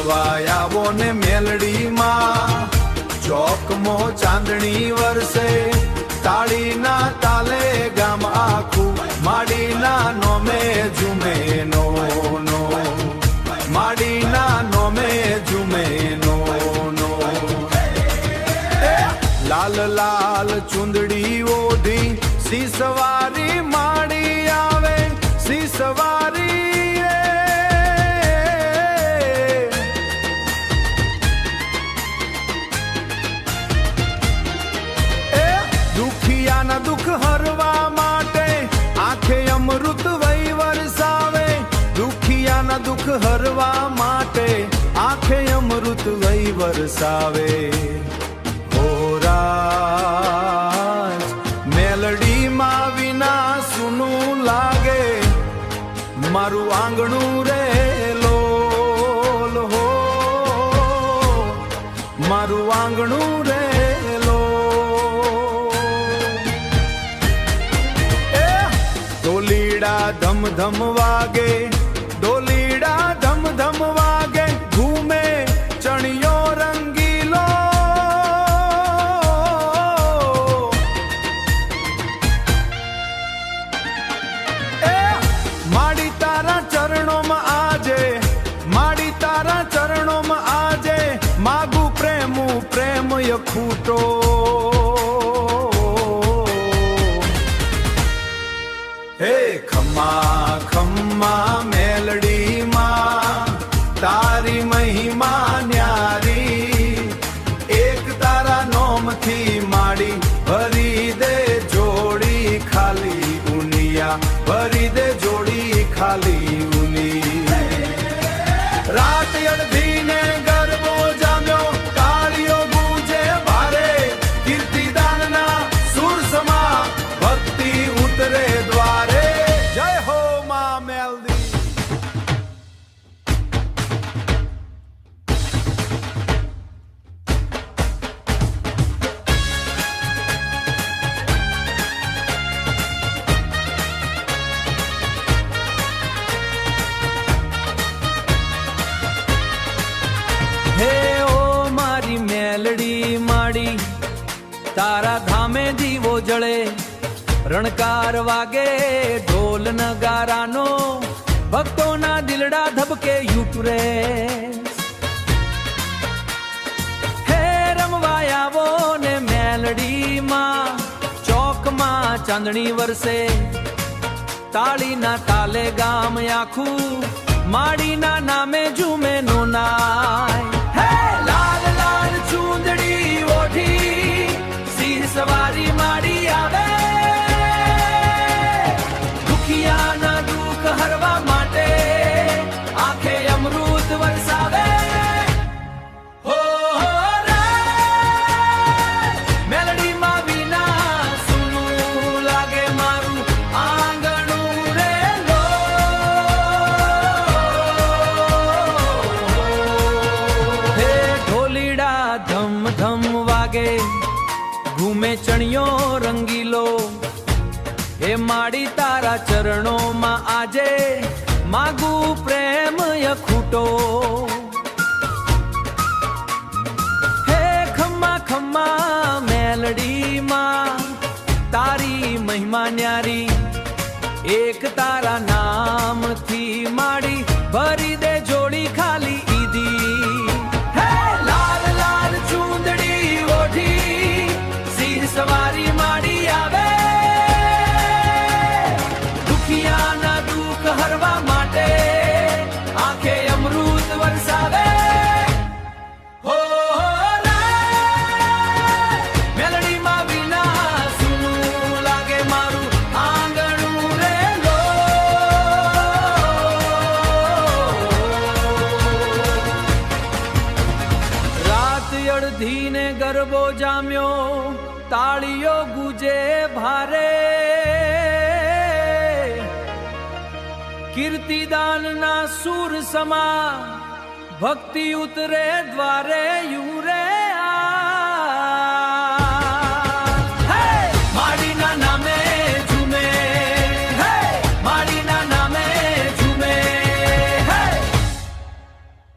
મળવા આવો ને મેલડીમાં ચોકમાં ચાંદણી વરસે તાળીના તાલે ગામ આખું માડીના નોમે ઝૂમે નો માડીના નોમે ઝૂમે નો લાલ લાલ ચુંદડી ઓઢી સી સવારી માડી આવે સી સવારી દુખિયાના દુઃખ હરવા માટે આંખે અમૃત વહી વરસાવે દુખિયાના દુઃખ હરવા માટે આંખે અમૃત વહી વરસાવે રાજ મેલડીમાં વિના સુનું લાગે મારું આંગણું રે લોલ હો મારું આંગણું રે ડોલીડા ધમ ધમ વાગે ડોલીડા ધમ ધમ વાગે ઘૂમે ચણિયો રંગીલો માડી તારા ચરણોમાં આજે માડી તારા ચરણોમાં આજે માગુ પ્રેમ પ્રેમ યખૂટો હે ખમ્મા ખમ્મા મેલડીમાં તારી મહિમા ન્યારી એક તારા નોમથી માડી ભરી દે જોડી ખાલી ઉનિયા ભરી દે જોડી ખાલી ઉની રાત અડધીને ગરબો જામ્યો તાળીઓ ગૂંજે ભારે કીર્તિદાનના સુર સમા ભક્તિ ઉતરે દ્વારે જય હો માં મેલડી હે ઓ મારી મેલડી માડી તારા ધામે દીવો જળે રણકાર વાગે ઢોલ નગારાનો ભક્તોના દિલડા ધબકે યુટરે હે રમવા આવો ને મેલડીમાં ચોકમાં ચાંદણી વરસે તાળીના તાલે ગામ આખું માડીના નામે ઝૂમે નો નાય હે લાલ લાલ ચૂંદડી ઓઢી સિંહ સવારી માડી આવે દુખિયાના દુઃખ હરવા માટે આંખે અમૃત વરસાવે હો મેલડીમાં વિના સુનું લાગે મારું આંગણું રે લો હે ઢોલીડા ધમ ધમ વાગે ઘૂમે ચણિયો રંગીલો હે માડી તારા ચરણોમાં આજે માગુ પ્રેમ યખૂટો હે ખમ્મા ખમ્મા મેલડીમાં તારી મહિમા ન્યારી એક તારા નામથી માડી ભરી દે જોડી ખાલી ઈદી હે લાલ લાલ ચૂંદડી ઓઢી સિંહ સવારી માડી આવે દુખિયાના દુઃખ હરવા માટે આંખે અમૃત વરસાવે હો મેલડીમાં વિના સુનું લાગે મારું આંગણું રે લો રાત અડધીને ગરબો જામ્યો તાળીઓ ગુજે ભારે કીર્તિદાનના સુર સમા ભક્તિ ઉતરે દ્વારે